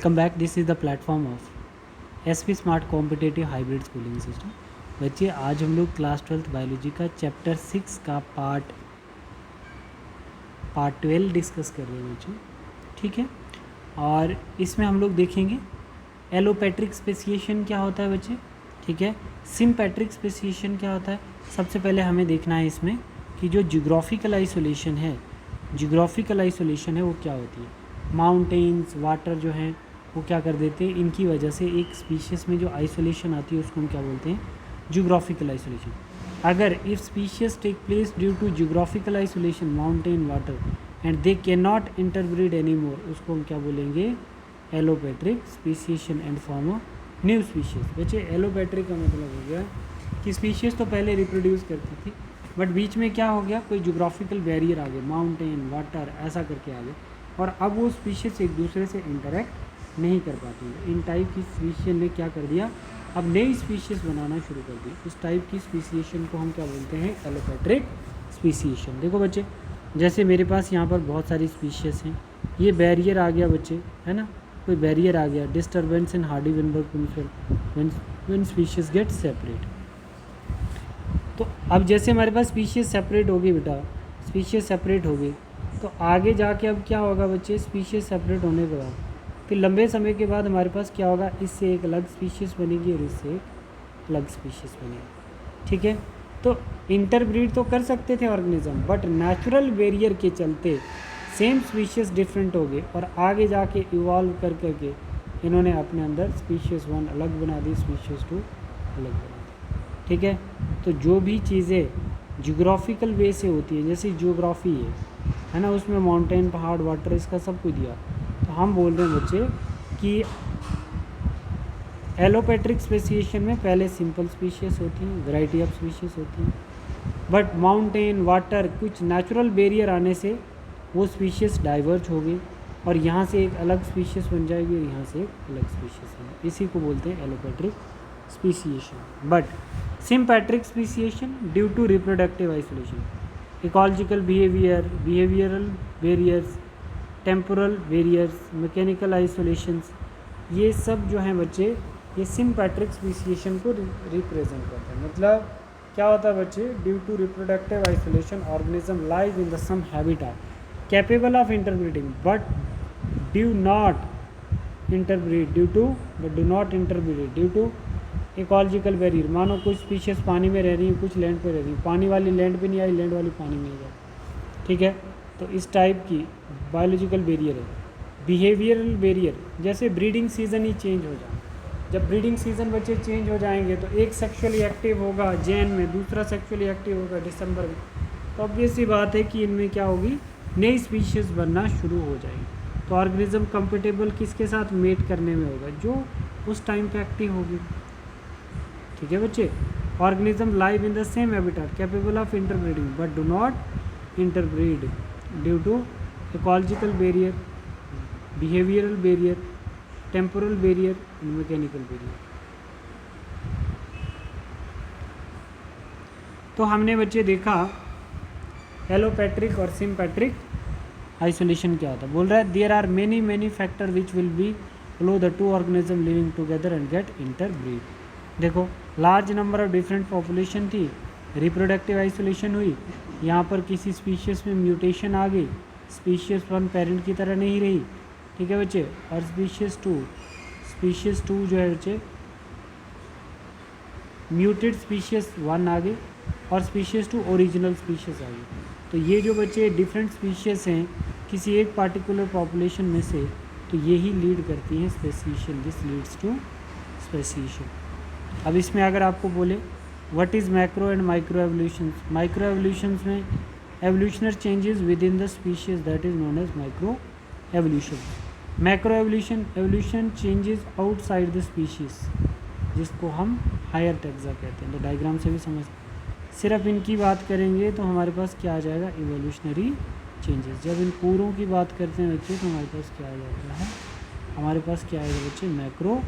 Welcome back. This is the platform of SP smart competitive hybrid schooling system. बच्चे आज हम लोग class 12th biology का chapter 6 का पार्ट 12 डिस्कस कर रहे हैं बच्चे, ठीक है। और इसमें हम लोग देखेंगे एलोपेट्रिक स्पेसिएशन क्या होता है बच्चे, ठीक है। सिम्पेट्रिक स्पेसिएशन क्या होता है। सबसे पहले हमें देखना है इसमें कि जो जियोग्राफिकल आइसोलेशन है वो क्या होती है। माउंटेन्स वाटर जो हैं वो क्या कर देते हैं, इनकी वजह से एक स्पीशीज़ में जो आइसोलेशन आती है उसको हम क्या बोलते हैं, जियोग्राफिकल आइसोलेशन। अगर if species take place due to geographical isolation mountain water and they can not interbreed any more, उसको हम क्या बोलेंगे, allopatric speciation and form a new species. बच्चे एलोपेट्रिक का मतलब हो गया कि स्पीशीज़ तो पहले रिप्रोड्यूस करती थी बट बीच में क्या हो गया, कोई जियोग्राफिकल बैरियर आ गया, माउंटेन वाटर ऐसा करके आ गया, और अब वो स्पीशीज़ एक दूसरे से इंटरेक्ट नहीं कर पाती है। इन टाइप की स्पीशीज़ ने क्या कर दिया, अब नई स्पीशीज़ बनाना शुरू कर दी। इस टाइप की स्पीसीएशन को हम क्या बोलते हैं, एलोपेट्रिक स्पीसीएशन। देखो बच्चे, जैसे मेरे पास यहाँ पर बहुत सारी स्पीशीज़ हैं, ये बैरियर आ गया बच्चे, है ना, कोई बैरियर आ गया, disturbance in Hardy Weinberg principle when species get separate. तो अब जैसे हमारे पास स्पीशीज़ सेपरेट होगी बेटा, स्पीशीज़ सेपरेट होगी तो आगे जाके अब क्या होगा बच्चे, स्पीशीज़ सेपरेट होने के बाद फिर लंबे समय के बाद हमारे पास क्या होगा, इससे एक अलग स्पीशीज़ बनेगी और इससे एक अलग स्पीशीज़ बनेगी, ठीक है। तो इंटरब्रीड तो कर सकते थे ऑर्गेनिज्म, बट नेचुरल बैरियर के चलते सेम स्पीशीज़ डिफरेंट हो गए और आगे जाके इवॉल्व कर करके इन्होंने अपने अंदर स्पीशीज़ 1 अलग बना दी, स्पीशीज़ 2 अलग बना दी, ठीक है। तो जो भी चीज़ें जियोग्राफिकल वे से होती है, जैसे जियोग्राफी है ना, उसमें माउंटेन पहाड़ वाटर इसका सब कुछ दिया, तो हम बोल रहे हैं बच्चे कि एलोपेट्रिक स्पेसिएशन में पहले सिंपल स्पीशीज़ होती हैं, वैरायटी ऑफ स्पीशीज़ होती हैं, बट माउंटेन वाटर कुछ नेचुरल बैरियर आने से वो स्पीशीज़ डाइवर्ज हो गई और यहाँ से एक अलग स्पीशीज़ बन जाएगी और यहाँ से एक अलग स्पीशीज़ बन जाएगी। इसी को बोलते हैं allopatric speciation. But sympatric speciation due to reproductive isolation, ecological behavioural barriers, temporal barriers, mechanical isolations, ये सब जो हैं बच्चे, ये सिम्पेट्रिक स्पेसिएशन को रिप्रेजेंट करते हैं। मतलब क्या होता है बच्चे, due to reproductive isolation organism live in the same habitat capable of interbreeding but do not interbreed due to ecological barrier. मानो कुछ स्पीशीज़ पानी में रह रही हैं, कुछ लैंड पे रह रही हैं, पानी वाली लैंड पे नहीं आई, लैंड वाली पानी में नहीं आई, ठीक है। तो इस टाइप की बायोलॉजिकल बैरियर है। बिहेवियरल बैरियर, जैसे ब्रीडिंग सीज़न ही चेंज हो जाए, जब ब्रीडिंग सीज़न बच्चे चेंज हो जाएंगे तो एक सेक्सुअली एक्टिव होगा जैन में, दूसरा सेक्सुअली एक्टिव होगा दिसंबर में, तो ऑब्वियस सी बात है कि इनमें क्या होगी, नई स्पीशीज़ बनना शुरू हो जाएगी। तो ऑर्गेनिज्म कंफर्टेबल किसके साथ मेट करने में होगा, जो उस टाइम पे एक्टिव होगी, ठीक है बच्चे। Organism live in the same habitat capable of interbreeding but do not interbreed due to ecological barrier, behavioural barrier, temporal barrier, mechanical barrier. तो हमने बच्चे देखा एलोपेट्रिक और सिम्पेट्रिक आइसोलेशन क्या होता है। बोल रहा है there are many factor which will be allow the two organism living together and get interbreed. देखो large number of different population थी, रिप्रोडक्टिव आइसोलेशन हुई, यहाँ पर किसी स्पीशीज़ में म्यूटेशन आ गई, स्पीशीज़ 1 पेरेंट की तरह नहीं रही, ठीक है बच्चे, और स्पीशीज़ 2 जो है बच्चे म्यूटेड स्पीशीज़ 1 आ गई और स्पीशीज़ 2 ओरिजिनल स्पीशीज़ आ गई। तो ये जो बच्चे डिफरेंट स्पीशीज़ हैं किसी एक पार्टिकुलर पॉपुलेशन में से, तो यही लीड करती हैं speciation, this leads to speciation. अब इसमें अगर आपको बोले what is macro and micro evolutions, micro evolutions में evolutionary changes within the species that is known as micro evolution. Macro evolution changes outside the species, जिसको हम higher taxa कहते हैं। तो डायग्राम से भी समझ, सिर्फ इनकी बात करेंगे तो हमारे पास क्या आ जाएगा, इवोल्यूशनरी चेंजेस। जब इन पूरों की बात करते हैं बच्चे तो हमारे पास क्या आ जाता है, हमारे पास क्या आएगा बच्चे, मैक्रो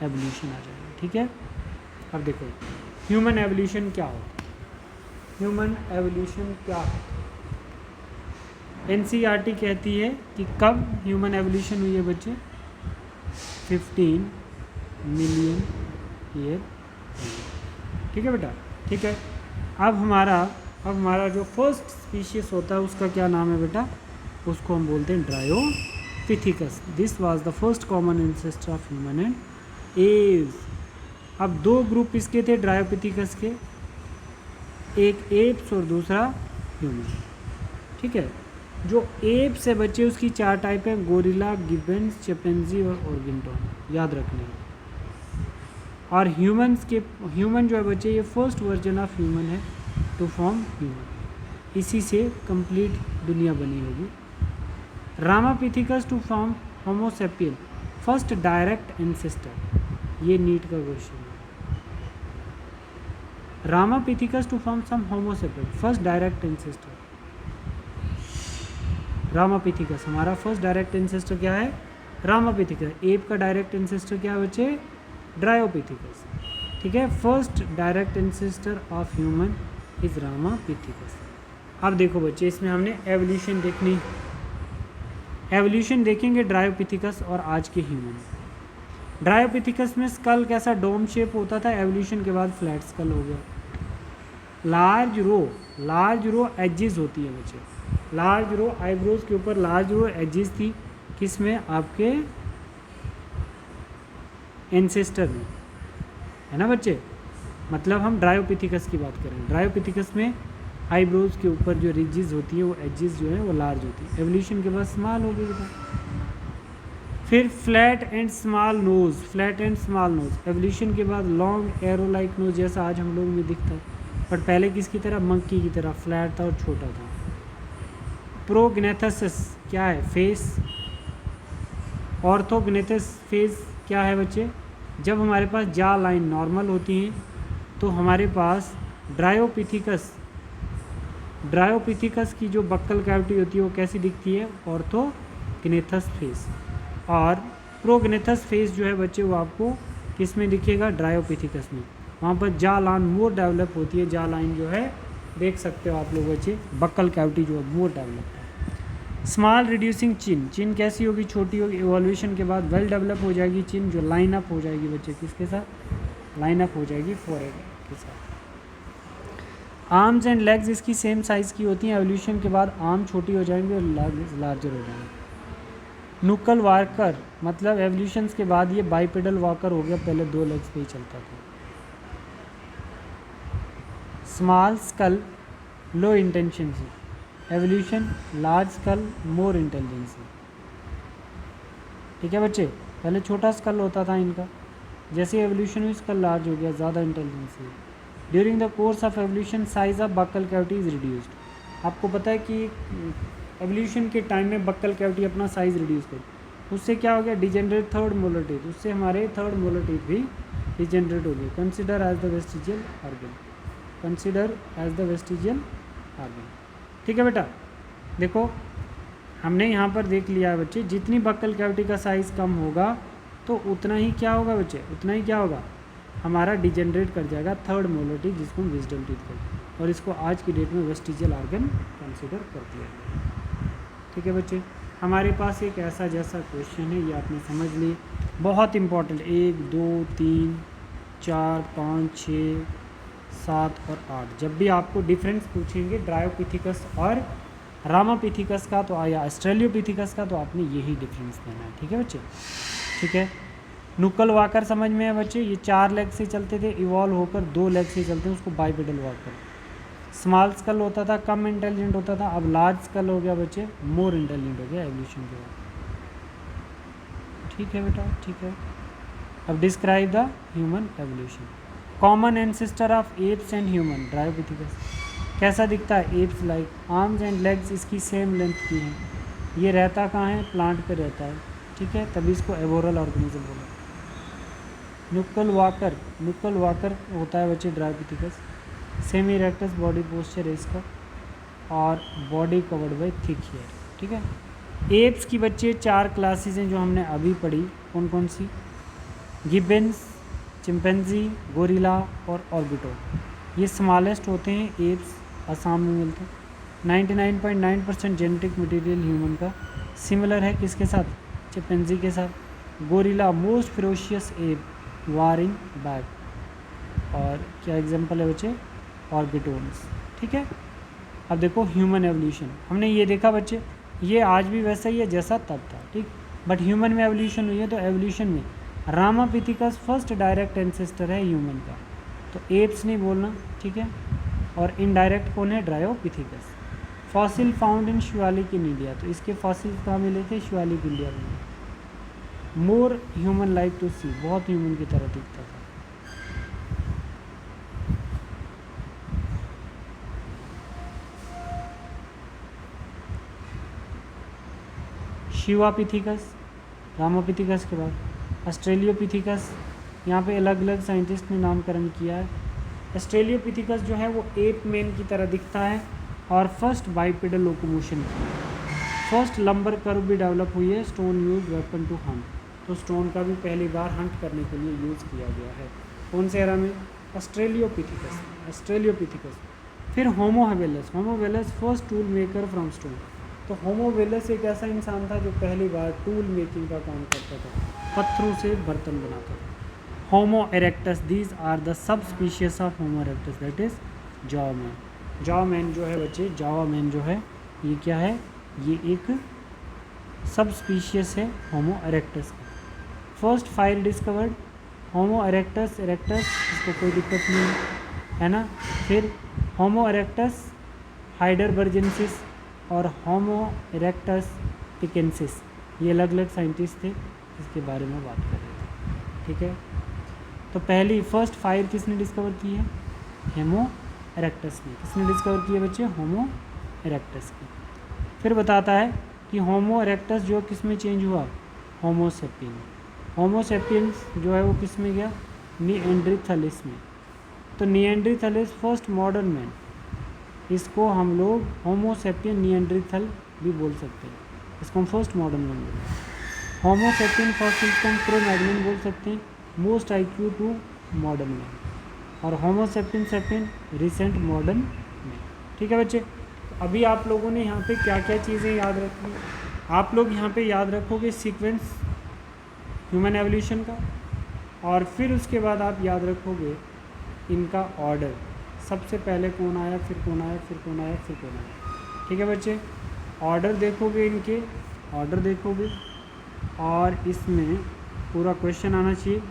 एवोल्यूशन आ जाएगा, ठीक है। अब देखो ह्यूमन एवोल्यूशन क्या होता है, ह्यूमन एवोल्यूशन क्या है। एनसीईआरटी कहती है कि कब ह्यूमन एवोल्यूशन हुई है बच्चे, 15 मिलियन ईयर। ठीक है बेटा, ठीक है। अब हमारा जो फर्स्ट स्पीशीज होता है उसका क्या नाम है बेटा, उसको हम बोलते हैं Dryopithecus. This was the first common ancestor of human and Aves. अब दो ग्रुप इसके थे ड्रायोपिथिकस के, एक एप्स और दूसरा ह्यूमन। ठीक है, जो एप्स है बच्चे उसकी 4 टाइप हैं, गोरिल्ला, गिबन्स, चिंपैंजी और ऑर्गेंटोन, याद रखने। और ह्यूमन जो है बच्चे ये फर्स्ट वर्जन ऑफ ह्यूमन है टू फॉर्म ह्यूमन, इसी से कंप्लीट दुनिया बनी होगी। Ramapithecus to form homo sapien, first direct ancestor, ये नीट का क्वेश्चन है। Ramapithecus to form some homo sapien, first direct ancestor. Ramapithecus हमारा फर्स्ट डायरेक्ट एंसेस्टर क्या है, रामापिथिकस। एप का डायरेक्ट एंसेस्टर क्या है बच्चे, ड्रायोपिथिकस। ठीक है, first direct ancestor of human is Ramapithecus. अब देखो बच्चे, इसमें हमने एवोल्यूशन देखनी, एवोल्यूशन देखेंगे ड्रायोपिथिकस और आज के ह्यूमन। ड्रायोपिथिकस में स्कल कैसा डोम शेप होता था, एवोल्यूशन के बाद फ्लैट स्कल हो गया। लार्ज रो एजेस होती है बच्चे, लार्ज रो आईब्रोज के ऊपर लार्ज रो एजेस थी, किस में, आपके एंसेस्टर में, है ना बच्चे। मतलब हम ड्रायोपिथिकस की बात करें, ड्रायोपिथिकस में आईब्रोज के ऊपर जो रिजेस होती है वो एजेस जो है वो लार्ज होती है, एवोल्यूशन के बाद स्मॉल हो गई था। फिर flat and small nose, flat and small nose, evolution के बाद लॉन्ग एरो लाइक नोज जैसा आज हम लोग में दिखता है, बट पहले किसकी तरह, मंकी की तरह फ्लैट था और छोटा था। प्रोग्नेथस क्या है, फेस। ऑर्थोग्नेथस फेस क्या है बच्चे, जब हमारे पास जा लाइन नॉर्मल होती हैं तो हमारे पास ड्रायोपिथिकस की जो बक्कल कैविटी होती है वो कैसी दिखती है, ऑर्थोग्नेथस फेस। और प्रोग्नेथस फेस जो है बच्चे वो आपको किस में दिखेगा, ड्रायोपिथिकस में। वहाँ पर जा लाइन मोर डेवलप होती है, जा लाइन जो है देख सकते हो आप लोग बच्चे, बक्कल कैविटी जो है मोर डेवलप है। स्मॉल रिड्यूसिंग चिन, चिन कैसी होगी, छोटी होगी, इवोल्यूशन के बाद वेल डेवलप हो जाएगी चिन, जो लाइन अप हो जाएगी बच्चे किसके साथ, लाइन अप हो जाएगी फोरहेड के साथ। आर्म्स एंड लेग्स इसकी सेम साइज़ की होती हैं, एवोल्यूशन के बाद आर्म छोटी हो जाएंगे और लेग्स लार्जर हो जाएंगे। नुकल वॉकर मतलब एवोल्यूशन के बाद ये बाइपेडल वॉकर हो गया, पहले 2 लेग्स पे ही चलता था। स्मॉल स्कल लो इंटेंशनसी, एवोल्यूशन लार्ज स्कल मोर इंटेलिजेंसी। ठीक है बच्चे, पहले छोटा स्कल होता था इनका, जैसे एवोल्यूशन हुई स्कल लार्ज हो गया, ज़्यादा intelligence. During the course of evolution size of buccal cavity is reduced. आपको पता है कि एवोल्यूशन के टाइम में बक्कल कैविटी अपना साइज रिड्यूस कर, उससे क्या हो गया, डिजेनरेट थर्ड मोलर टीथ, उससे हमारे थर्ड मोलर टीथ भी डिजेनरेट हो गए। Consider as the vestigial organ, consider as the vestigial organ. ठीक है बेटा, देखो हमने यहाँ पर देख लिया है बच्चे, जितनी बक्कल कैविटी का साइज़ कम होगा तो उतना ही क्या होगा बच्चे, उतना ही क्या होगा, हमारा डिजेनरेट कर जाएगा थर्ड मोलर टीथ, जिसको हम विजडम टीथ कहते हैं, और इसको आज की डेट में वेस्टिजियल ऑर्गन कंसिडर करते हैं। ठीक है बच्चे, हमारे पास एक ऐसा जैसा क्वेश्चन है, ये आपने समझ ली, बहुत इंपॉर्टेंट, 1 2 3 4 5 6 7 और 8, जब भी आपको डिफरेंस पूछेंगे ड्रायोपिथिकस और रामापिथिकस का तो या ऑस्ट्रेलियोपिथिकस का, तो आपने यही डिफरेंस देना है। ठीक है बच्चे, ठीक है। नुकल वॉकर समझ में है बच्चे, ये 4 लेग से चलते थे, इवॉल्व होकर 2 लेग से चलते हैं, उसको बाइपेडल वॉकर। स्मॉल स्कल होता था, कम इंटेलिजेंट होता था, अब लार्ज स्कल हो गया बच्चे, मोर इंटेलिजेंट हो गया एवोल्यूशन के बाद। ठीक है बेटा, ठीक है। अब describe the human evolution. Common ancestor of apps and human, Dryopithecus कैसा दिखता है, apps like, arms and legs इसकी सेम लेंथ की हैं, ये रहता कहाँ है, प्लांट पे रहता है। ठीक है, तभी इसको एबोरल ऑर्गेनिज्म बोला। नुकल वॉकर होता है बच्चे Dryopithecus, semi erectus body posture है इसका, और body covered by thick hair. ठीक है, एप्स की बच्चे 4 क्लासेस हैं जो हमने अभी पढ़ी, कौन कौन सी, गिबन्स, चिंपैंजी, गोरिल्ला और ऑर्बिटो। ये स्मॉलेस्ट होते हैं एप्स, असम में मिलते हैं। 99.9% जेनेटिक मटेरियल ह्यूमन का सिमिलर है किसके साथ, चिंपैंजी के साथ। Gorilla most ferocious ape warring back. और क्या एग्जांपल है बच्चे, ऑर्बिटोन्स। ठीक है, अब देखो ह्यूमन एवोल्यूशन, हमने ये देखा बच्चे ये आज भी वैसा ही है जैसा तब था। ठीक, बट ह्यूमन में एवोल्यूशन हुई है, तो एवोल्यूशन में रामापिथिकस फर्स्ट डायरेक्ट एंसेस्टर है ह्यूमन का, तो एप्स नहीं बोलना। ठीक है, और इनडायरेक्ट कौन है, Dryopithecus. Fossil found in Shivalik in India, तो इसके फॉसिल कहाँ मिले थे, शिवालिक इंडिया में। मोर ह्यूमन लाइक टू सी, बहुत ह्यूमन की तरह दिखता था। शिवापिथिकस, रामापिथिकस के बाद ऑस्ट्रेलियोपिथिकस, यहाँ पे अलग अलग साइंटिस्ट ने नामकरण किया है। ऑस्ट्रेलियोपिथिकस जो है वो एप मैन की तरह दिखता है और फर्स्ट बाइपेडल लोकोमोशन की। फर्स्ट लंबर कर्व भी डेवलप हुई है। Stone use weapon to hunt, तो स्टोन का भी पहली बार हंट करने के लिए यूज़ किया गया है। कौन से एरा में, ऑस्ट्रेलियोपिथिकस, ऑस्ट्रेलियोपिथिकस। फिर Homo habilis, Homo habilis first tool maker from stone, तो होमो हेबिलस एक ऐसा इंसान था जो पहली बार टूल मेकिंग का काम करता था, पत्थरों से बर्तन बनाता था। Homo erectus, these are the subspecies of Homo erectus, that is Java man. Java man जो है बच्चे, जावा मैन जो है ये क्या है, ये एक सब स्पीशीज है होमो इरेक्टस का। फर्स्ट फायर डिस्कवर्ड, होमो इरेक्टस, इरेक्टस इसको कोई दिक्कत नहीं है ना। फिर होमो इरेक्टस हाइडरबर्जेंसिस और होमो इरेक्टस पिकेंसिस, ये अलग अलग साइंटिस्ट थे इसके बारे में बात कर रहे थे। ठीक है, तो पहली फर्स्ट फायर किसने डिस्कवर की है, होमो इरेक्टस ने। किसने डिस्कवर की है बच्चे, होमो इरेक्टस की। फिर बताता है कि होमो इरेक्टस जो किस में चेंज हुआ, होमो सेपियन। होमो सेपियंस जो है वो किस में गया, निएंडरथालिस में। तो निएंडरथालिस फर्स्ट मॉडर्न मैन, इसको हम लोग होमो सेपियन निएंडरथल भी बोल सकते हैं, इसको हम फर्स्ट मॉडर्न मैन बोलते हैं। होमो सेपियन फॉसिल्स को हम क्रो-मैग्नन बोल सकते हैं, most IQ to modern man. और Homo sapien sapien recent modern man. ठीक है बच्चे, अभी आप लोगों ने यहाँ पे क्या क्या चीज़ें याद रखी, आप लोग यहाँ पे याद रखोगे सीक्वेंस ह्यूमन एवोल्यूशन का, और फिर उसके बाद आप याद रखोगे इनका ऑर्डर, सबसे पहले कौन आया, फिर कौन आया, फिर कौन आया, फिर कौन आया। ठीक है बच्चे, ऑर्डर देखोगे, इनके ऑर्डर देखोगे, और इसमें पूरा क्वेश्चन आना चाहिए।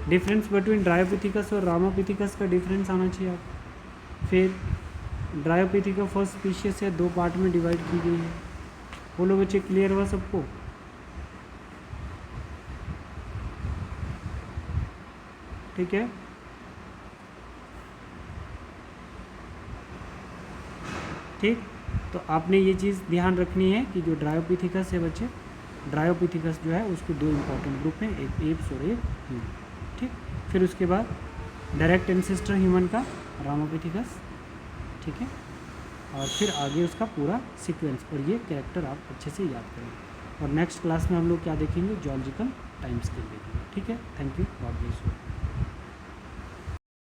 डिफरेंस बिटवीन ड्रायोपिथिकस और रामापिथिकस का डिफरेंस आना चाहिए आप। फिर ड्रायोपिथिका फर्स्ट स्पीशीज है, 2 पार्ट में डिवाइड की गई है। बोलो बच्चे, क्लियर हुआ सबको। ठीक है, ठीक, तो आपने ये चीज़ ध्यान रखनी है कि जो ड्रायोपिथिकस है बच्चे, ड्रायोपिथिकस जो है उसके 2 इंपॉर्टेंट ग्रुप हैं, एक एप्स और एक ह्यूमन। ठीक, फिर उसके बाद डायरेक्ट एंसेस्टर ह्यूमन का रामापिथिकस। ठीक है, और फिर आगे उसका पूरा सीक्वेंस, और ये कैरेक्टर आप अच्छे से याद करेंगे। और नेक्स्ट क्लास में हम लोग क्या देखेंगे, जियोलॉजिकल टाइम स्केल देखेंगे। ठीक है, thank you, God bless you.